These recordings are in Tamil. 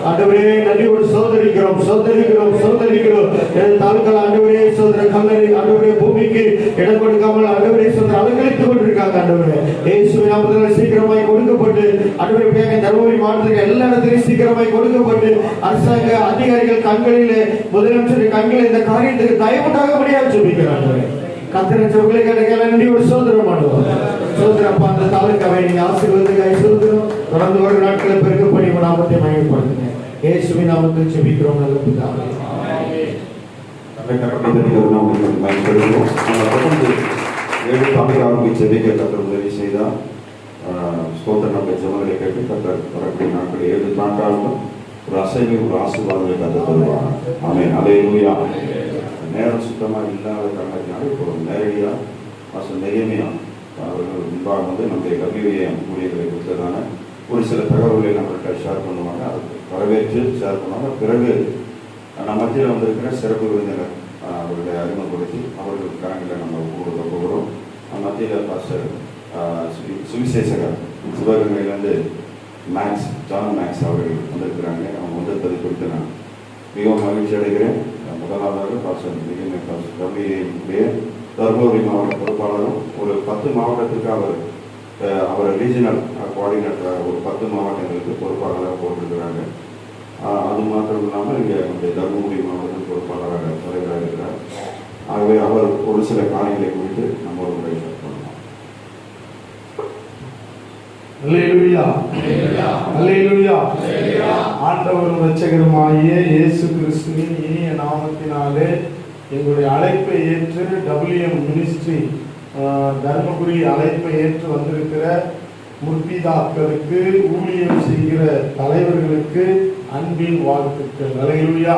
ஆண்டவரே நன்றியோடு சோதரிக்கிறோம் தாழ்கள் ஆண்டவரே சோதர கல்லறை ஆண்டவரே பூமிக்கு இடம் கொடுக்காமல் ஆண்டவரே சோதர அலங்கரித்துக் கொண்டிருக்காங்க. ஆண்டவரே இயேசுவின் நாமத்தில் சீக்கிரமாய் கொடுக்கப்பட்டு ஆண்டவரே தர்மபுரி மாவட்டத்துக்கு எல்லா இடத்திலும் சீக்கிரமாய் கொடுக்கப்பட்டு அரசாங்க அதிகாரிகள் கண்களிலே முதலமைச்சர் கண்களில் இந்த காரியத்துக்கு தயவுண்டாக முடியாது சொல்லிக்கிறாங்க. கத்திரச்சவர்களை கேட்ட நன்றியோடு சோதரம் பண்ணுவோம். சோதரப்பா அந்த தாலுக்காவை நீங்க ஆசீர்வாதத்துக்காக சோதரம் தொடர்ந்து ஒரு நாட்களை பெருக்கப்படி நாமத்தை மகிமைப்படுத்துங்க. இயேசுவின் நாமத்தில் ஜெபிக்கிறோம் நல்ல பிதாவே. ஜெபிக்க கத்தர் உதவி செய்தார். ஸ்தோத்திரம். நம்ம ஜெபங்களை கேட்டு கத்தர் வரக்கூடிய நாட்கள் 7 நாட்களாலும் ஒரு அசைவை ஒரு ஆசீர்வாதங்களை கத்தர் தருவாங்க. ஆமென். அல்லேலூயா. நேரம் சுத்தமாக இல்லாத காரணத்தினால இப்போ நேரடியாக மாஸ்டர் நெகேமியா அவர்கள் முன்பாக நம்முடைய கல்வியை ஊழியர்களை கொடுத்ததான ஒரு சில தகவல்களை நம்மள்கிட்ட ஷேர் பண்ணுவாங்க. அதுக்கு வரவேற்று ஷேர் பண்ணுவாங்க. பிறகு நம்ம மத்தியில் வந்திருக்கிற சிறப்பு விருந்தினர் அவர்களை அறிமுகப்படுத்தி அவர்கள் கரங்களில் நம்ம கொடுக்க போகிறோம். நம்ம மத்தியில் பாஸ்டர் சுவிசேஷகர் சிவகங்கையிலேருந்து ஜான் மேக்ஸ் அவர்கள் வந்திருக்கிறாங்க. அவங்க வந்திருப்பதை குறித்து நான் மிகவும் மகிழ்ச்சி அடைகிறேன். முதலாவதாக பாஸ்டர் கல்வியுடைய தர்மபுரி மாவட்ட பொறுப்பாளரும் ஒரு 10 மாவட்டத்திற்கு அவர் ரீஜனல் கோஆர்டினேட்டராக ஒரு 10 மாவட்டங்களுக்கு பொறுப்பாளராக போட்டிருக்கிறாங்க. அது மாத்திரம் இல்லாமல் இங்கே நம்முடைய தர்மபுரி மாவட்டத்தின் பொறுப்பாளராக தலைவராக இருக்கிறார். ஆகவே அவர் ஒரு சில காரியங்களை குறித்து நம்ம ஒரு முறை பண்ணலாம். ஆண்டவரும் இரட்சகருமாகிய இயேசு கிறிஸ்துவின் இனிய நாமத்தினாலே எங்களுடைய அழைப்பை ஏற்று WM மினிஸ்ட்ரி தர்மபுரி அழைப்பை ஏற்று வந்திருக்கிற முற்பிதாக்களுக்கு ஊழியம் செய்கிற தலைவர்களுக்கு அன்பின் வாழ்த்துக்கள். அல்லேலூயா.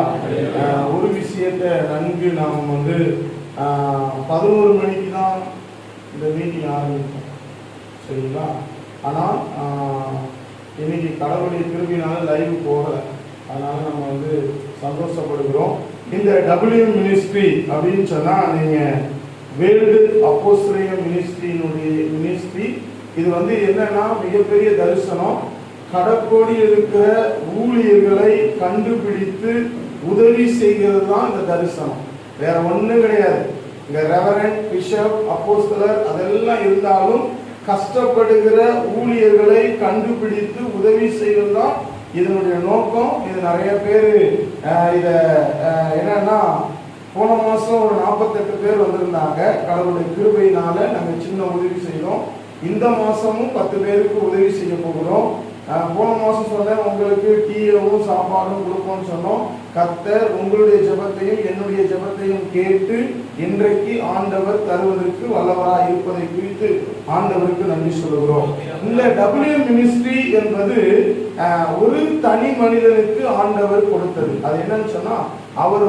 ஒரு விஷயத்தை நன்கு நாம் 11 மணிக்கு தான் இந்த மீட்டிங் ஆரம்பித்தோம், சரிங்களா? ஆனால் இன்னைக்கு கடவுளுடைய கிருபையினால லைவ் போகலை. அதனால நம்ம சந்தோஷப்படுகிறோம். இந்த WM மினிஸ்ட்ரி அப்படின்னு சொன்னால் நீங்கள் வேர்ல்டு அப்போஸ்தலிக் மினிஸ்ட்ரி. இது என்னன்னா மிகப்பெரிய தரிசனம். கடற்கோடி இருக்கிற ஊழியர்களை கண்டுபிடித்து உதவி செய்கிறது தான் இந்த தரிசனம். வேற ஒன்றும் கிடையாது. இந்த ரெவரண்ட், பிஷப், அப்போஸ்தலர் அதெல்லாம் இருந்தாலும் கஷ்டப்படுகிற ஊழியர்களை கண்டுபிடித்து உதவி செய்வது தான் இதனுடைய நோக்கம். இது நிறைய பேர் இதை என்னன்னா போன மாதம் ஒரு 48 பேர் வந்திருந்தாங்க. கடவுளுடைய கிருபையினால நாங்கள் சின்ன உதவி செய்தோம். இந்த மாதமும் 10 பேருக்கு உதவி செய்ய போகிறோம். போன மாதம் சொன்னேன் உங்களுக்கு டீயும் சாப்பாடும் கொடுப்போம்னு சொன்னோம். கர்த்தர் உங்களுடைய ஜெபத்தையும் என்னுடைய ஜெபத்தையும் கேட்டு இன்றைக்கு ஆண்டவர் தருவதற்கு வல்லவராக இருப்பதை குறித்து ஆண்டவருக்கு நன்றி சொல்கிறோம். இந்த WM மினிஸ்ட்ரி என்பது ஒரு தனி மனிதனுக்கு ஆண்டவர் கொடுத்தது. அது என்னன்னு சொன்னா அவர்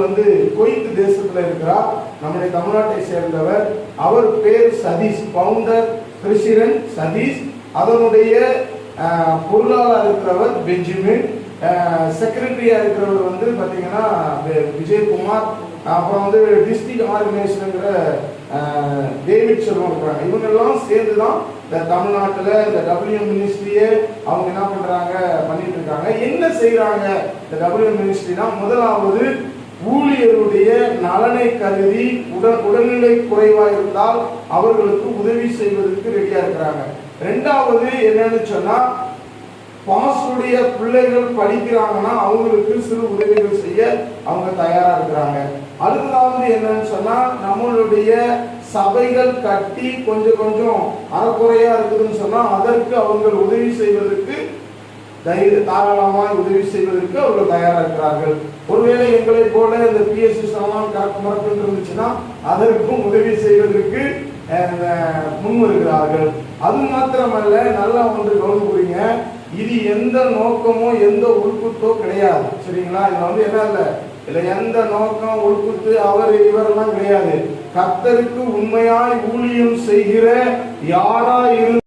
குவைத் தேசத்துல இருக்கிறார். நம்முடைய தமிழ்நாட்டை சேர்ந்தவர். அவர் பேர் சதீஷ். Founder president Satish. அதனுடைய பொருளாளர் இருக்கிறவர் பெஞ்சமின். செக்ரட்டரியா இருக்கிறவர் பாத்தீங்கன்னா விஜயகுமார். அப்புறம் டிஸ்ட்ரிக்ட் ஆர்கனைசேஷன்ங்கிற டேவிட் செல்வம் இருக்கிறாங்க. இவங்க எல்லாம் சேர்ந்துதான் இந்த தமிழ்நாட்டில் இந்த WM மினிஸ்ட்ரியை அவங்க என்ன பண்றாங்க பண்ணிட்டு இருக்காங்க. என்ன செய்யறாங்க இந்த WM மினிஸ்ட்ரினா, முதலாவது ஊழியருடைய நலனை கருதி உடல்நிலை குறைவா இருந்தால் அவர்களுக்கு உதவி செய்வதற்கு ரெடியா இருக்கிறாங்க. ரெண்டாவது என்னன்னு சொன்னா, பாஸ்டருடைய பிள்ளைகள் படிக்கிறாங்கன்னா அவங்களுக்கு சிறு உதவிகள் செய்ய அவங்க தயாரா இருக்கிறாங்க. அடுத்ததாவது என்னன்னு சொன்னா, நம்மளுடைய சபைகள் கட்டி கொஞ்சம் அறக்குறையா இருக்குதுன்னு சொன்னா அதற்கு அவங்க உதவி செய்வதற்கு தாராளமாக உதவி செய்வதற்கு அவர்கள் தயாரா இருக்கிறார்கள். ஒருவேளை எங்களை போல இந்த PSC மரத்தில் இருந்துச்சுன்னா அதற்கும் உதவி செய்வதற்கு முன் வருகிறார்கள். அது மாத்திரமல்ல, நல்லா கவனிக்கிறீங்க, இது எந்த நோக்கமோ எந்த உள்குத்தோ கிடையாது, சரிங்களா? இதுல என்ன இல்லை, இதுல எந்த நோக்கம் உள்குத்து அவர் இவரெல்லாம் கிடையாது. கர்த்தருக்கு உண்மையாய் ஊழியம் செய்கிற யாரா இருந்து